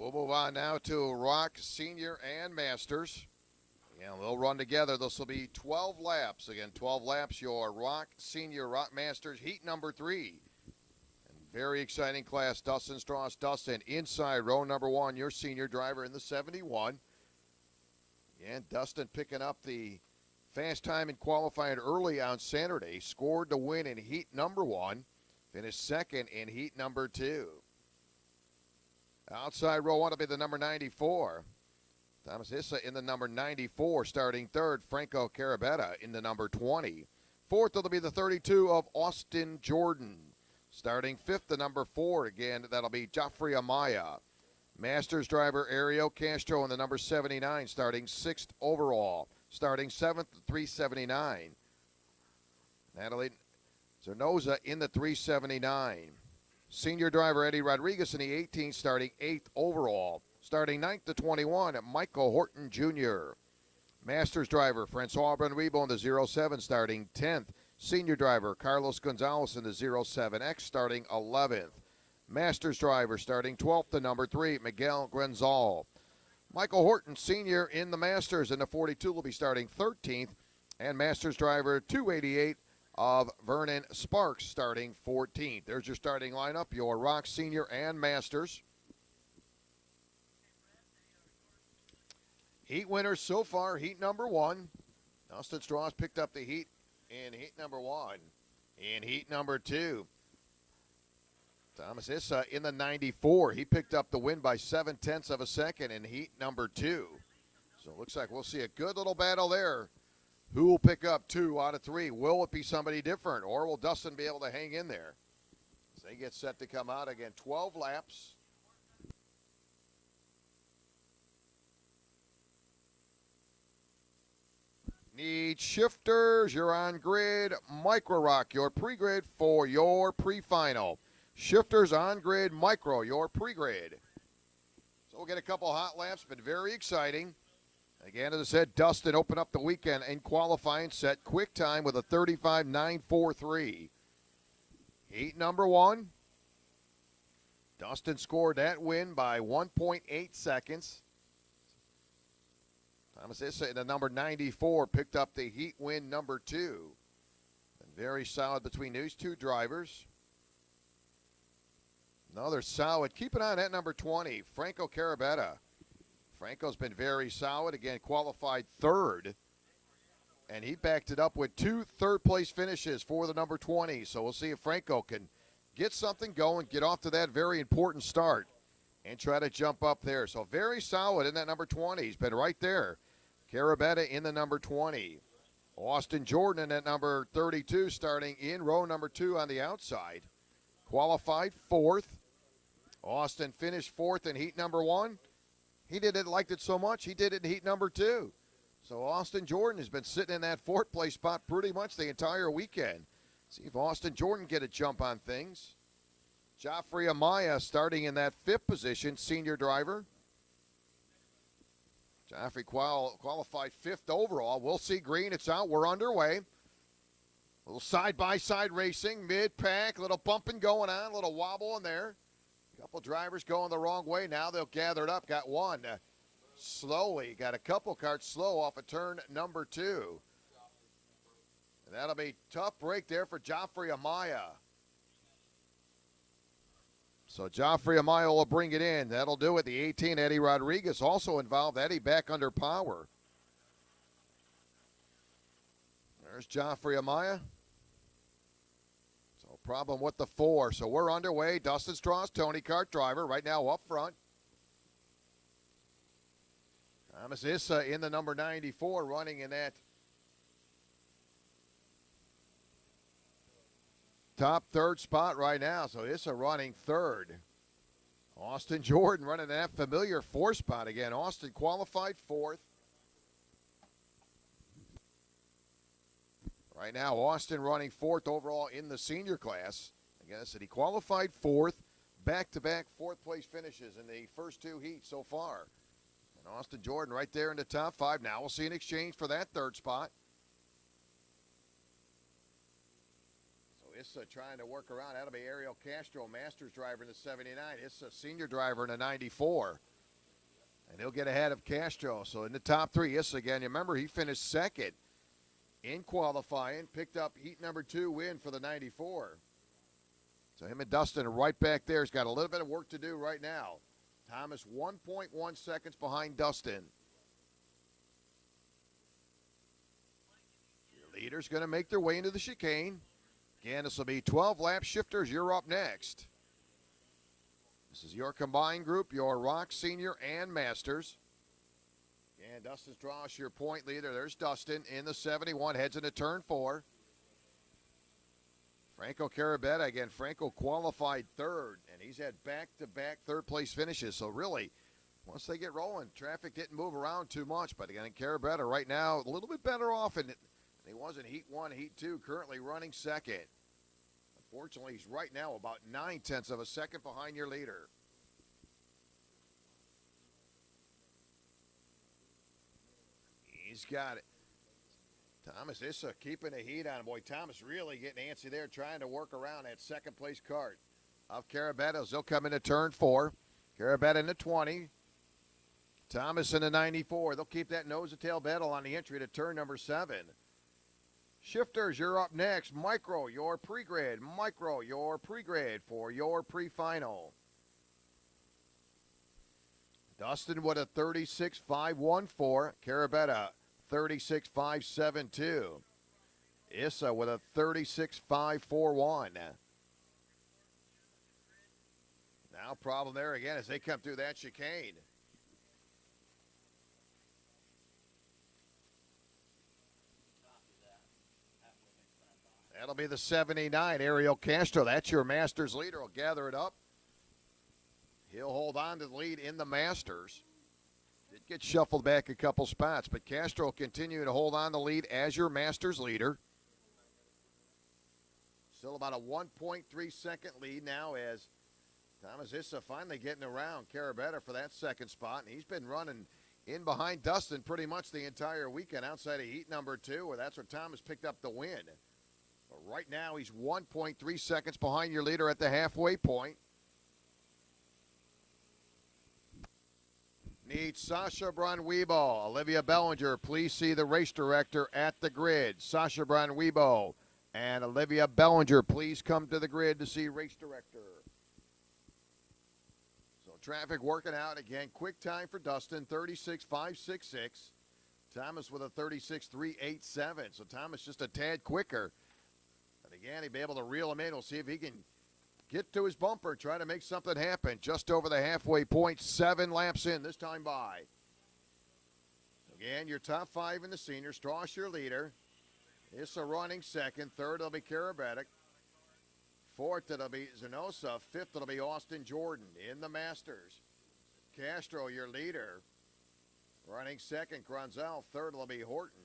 We'll move on now to Rock Senior and Masters. And they'll run together. This will be 12 laps. Again, 12 laps, your Rock Senior Rock Masters Heat number 3. And very exciting class. Dustin Strauss. Dustin inside row number 1, your senior driver in the 71. And Dustin picking up the fast time in qualifying early on Saturday. Scored to win in heat number 1. Finished second in heat number 2. Outside row 1 will be the number 94. Thomas Issa in the number 94, starting third. Franco Carabetta in the number 20. Fourth, it'll be the 32 of Austin Jordan. Starting fifth, the number 4. Again, that'll be Joffrey Amaya. Masters driver Ario Castro in the number 79, starting sixth overall. Starting seventh, the 379. Natalie Zernoza in the 379. Senior driver Eddie Rodriguez in the 18, starting 8th overall. Starting 9th to 21, Michael Horton Jr. Masters driver Francois Benribo in the 07, starting 10th. Senior driver Carlos Gonzalez in the 07X, starting 11th. Masters driver starting 12th, the number 3, Miguel Grenzal. Michael Horton Sr. in the Masters in the 42 will be starting 13th. And Masters driver 288 of Vernon Sparks starting 14th. There's your starting lineup, your Rock Senior and Masters. Heat winners so far, heat number 1. Dustin Strauss picked up the heat in heat number 1. In heat number 2, Thomas Issa in the 94. He picked up the win by 7/10 of a second in heat number 2. So it looks like we'll see a good little battle there. Who will pick up 2 out of 3? Will it be somebody different, or will Dustin be able to hang in there? As they get set to come out again, 12 laps. Need shifters. You're on grid. Micro Rock, your pre-grid for your pre-final. Shifters on grid. Micro, your pre-grid. So we'll get a couple hot laps, but very exciting. Again, as I said, Dustin opened up the weekend in qualifying, set quick time with a 35.943. Heat number 1. Dustin scored that win by 1.8 seconds. Thomas Issa in the number 94 picked up the heat win number 2. And very solid between these two drivers. Another solid. Keep an eye on that number 20, Franco Carabetta. Franco's been very solid. Again, qualified third. And he backed it up with 2 third-place finishes for the number 20. So we'll see if Franco can get something going, get off to that very important start, and try to jump up there. So very solid in that number 20. He's been right there. Carabetta in the number 20. Austin Jordan in that number 32, starting in row number 2 on the outside. Qualified 4th. Austin finished 4th in heat number 1. He liked it so much, he did it in heat number 2. So Austin Jordan has been sitting in that 4th place spot pretty much the entire weekend. See if Austin Jordan get a jump on things. Joffrey Amaya starting in that 5th position, senior driver. Joffrey qualified 5th overall. We'll see green. It's out. We're underway. A little side-by-side racing, mid-pack, little bumping going on, a little wobble in there. A couple drivers going the wrong way. Now they'll gather it up. Got one slowly. Got a couple carts slow off of turn number 2. And that'll be a tough break there for Joffrey Amaya. So Joffrey Amaya will bring it in. That'll do it. The 18, Eddie Rodriguez, also involved. Eddie back under power. There's Joffrey Amaya. So problem with the 4. So we're underway. Dustin Strauss, Tony Kart driver, right now up front. Thomas Issa in the number 94, running in that top 3rd spot right now. So Issa running 3rd. Austin Jordan running that familiar 4th spot again. Austin qualified 4th. Right now, Austin running 4th overall in the senior class. Again, I said he qualified 4th. Back-to-back 4th place finishes in the first 2 heats so far. And Austin Jordan right there in the top 5. Now we'll see an exchange for that 3rd spot. Issa trying to work around. That'll be Ariel Castro, Masters driver in the 79. Issa, senior driver in the 94. And he'll get ahead of Castro. So in the top three, yes, again, you remember he finished second in qualifying, picked up heat number 2 win for the 94. So him and Dustin are right back there. He's got a little bit of work to do right now. Thomas 1.1 seconds behind Dustin. Your leader's going to make their way into the chicane. Again, this will be 12 lap shifters. You're up next. This is your combined group, your Rock Senior and Masters. And Dustin Strauss, your point leader. There's Dustin in the 71, heads into turn 4. Franco Carabetta, again, Franco qualified third, and he's had back-to-back third-place finishes. So really, once they get rolling, traffic didn't move around too much. But again, Carabetta right now a little bit better off than he was in Heat 1, Heat 2, currently running second. Unfortunately, he's right now about 0.9 of a second behind your leader. He's got it. Thomas Issa keeping the heat on him. Boy, Thomas really getting antsy there, trying to work around that second-place cart of Carabetta. They'll come into turn 4. Carabetta in the 20. Thomas in the 94. They'll keep that nose-to-tail battle on the entry to turn number 7. Shifters, you're up next. Micro, your pre-grid. Micro, your pre-grid for your pre-final. Dustin with a 36.514. Carabetta 36.572. Issa with a 36.541. Now problem there again as they come through that chicane. That'll be the 79, Ariel Castro. That's your Masters leader. Will gather it up. He'll hold on to the lead in the Masters. Did get shuffled back a couple spots, but Castro will continue to hold on the lead as your Masters leader. Still about a 1.3 second lead now as Thomas Issa finally getting around Carabetta for that second spot. And he's been running in behind Dustin pretty much the entire weekend outside of heat number 2, where that's where Thomas picked up the win. But right now he's 1.3 seconds behind your leader at the halfway point. Need Sasha Braun-Weibo. Olivia Bellinger, please see the race director at the grid. Sasha Braun-Weibo and Olivia Bellinger, please come to the grid to see race director. So traffic working out again. Quick time for Dustin, 36.566. Thomas with a 36.387. So Thomas just a tad quicker. And again, he'll be able to reel him in. We'll see if he can get to his bumper, try to make something happen. Just over the halfway point, 7 laps in this time by. Again, your top 5 in the senior. Strauss, your leader. Issa running second. Third, it'll be Carabetta. Fourth, it'll be Zanosa. Fifth, it'll be Austin Jordan in the Masters. Castro, your leader. Running second, Gronzel. Third, it'll be Horton.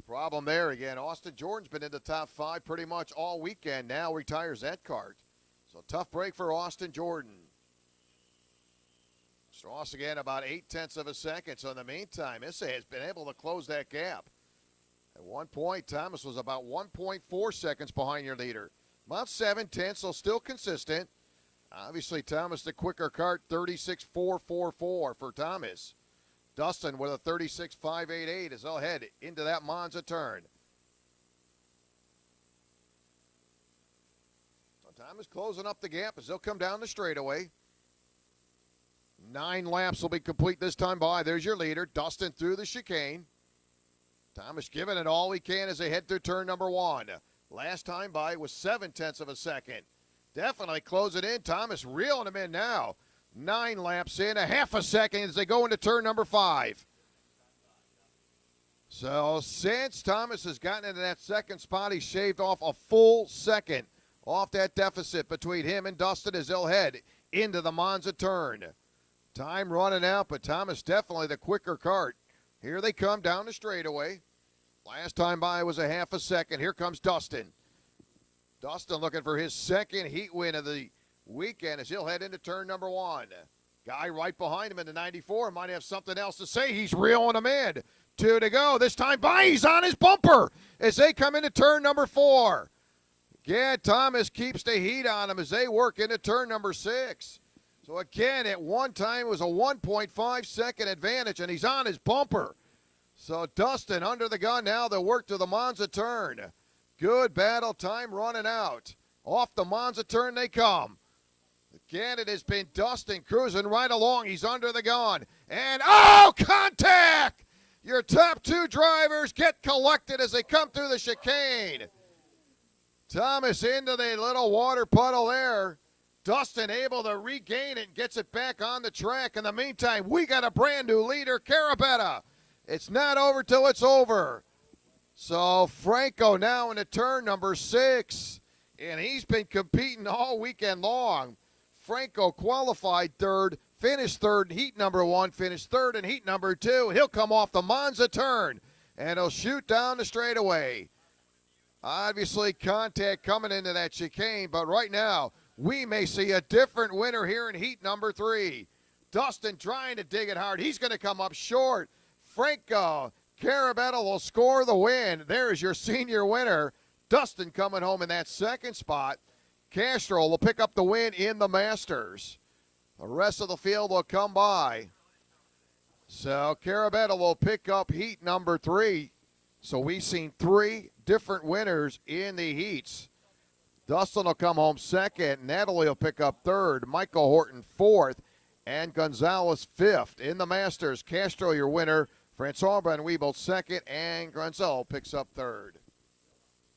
Problem there again. Austin Jordan's been in the top 5 pretty much all weekend. Now retires that cart. So tough break for Austin Jordan. Strauss again about 0.8 of a second. So in the meantime, Issa has been able to close that gap. At one point, Thomas was about 1.4 seconds behind your leader. About 0.7, so still consistent. Obviously, Thomas the quicker cart, 36.444 for Thomas. Dustin with a 36.588 as they'll head into that Monza turn. So Thomas closing up the gap as they'll come down the straightaway. 9 laps will be complete this time by. There's your leader, Dustin through the chicane. Thomas giving it all he can as they head through turn number 1. Last time by was 0.7 of a second. Definitely close it in. Thomas reeling him in now. 9 laps in, a half a second as they go into turn number 5. So since Thomas has gotten into that second spot, he shaved off a full second off that deficit between him and Dustin as they'll head into the Monza turn. Time running out, but Thomas definitely the quicker cart. Here they come down the straightaway. Last time by was a half a second. Here comes Dustin. Dustin looking for his second heat win of the weekend as he'll head into turn number 1. Guy right behind him in the 94 might have something else to say. He's reeling him in. 2 to go. This time by, he's on his bumper as they come into turn number 4. Again, Thomas keeps the heat on him as they work into turn number 6. So again, at one time it was a 1.5 second advantage, and he's on his bumper. So Dustin under the gun now. They'll work to the Monza turn. Good battle time running out. Off the Monza turn they come. Again, it has been Dustin cruising right along. He's under the gun. And, oh, contact! Your top two drivers get collected as they come through the chicane. Thomas into the little water puddle there. Dustin able to regain it and gets it back on the track. In the meantime, we got a brand new leader, Carabetta. It's not over till it's over. So Franco now into turn number 6, and he's been competing all weekend long. Franco qualified third, finished third in heat number 1, finished third in heat number 2. He'll come off the Monza turn, and he'll shoot down the straightaway. Obviously, contact coming into that chicane, but right now, we may see a different winner here in heat number 3. Dustin trying to dig it hard. He's going to come up short. Franco Carabetta will score the win. There's your senior winner. Dustin coming home in that second spot. Castro will pick up the win in the Masters. The rest of the field will come by. So Carabetta will pick up heat number 3. So we've seen 3 different winners in the heats. Dustin will come home second. Natalie will pick up third. Michael Horton fourth. And Gonzalez fifth. In the Masters, Castro your winner. Francois Van Weeble second. And Grunzel picks up third.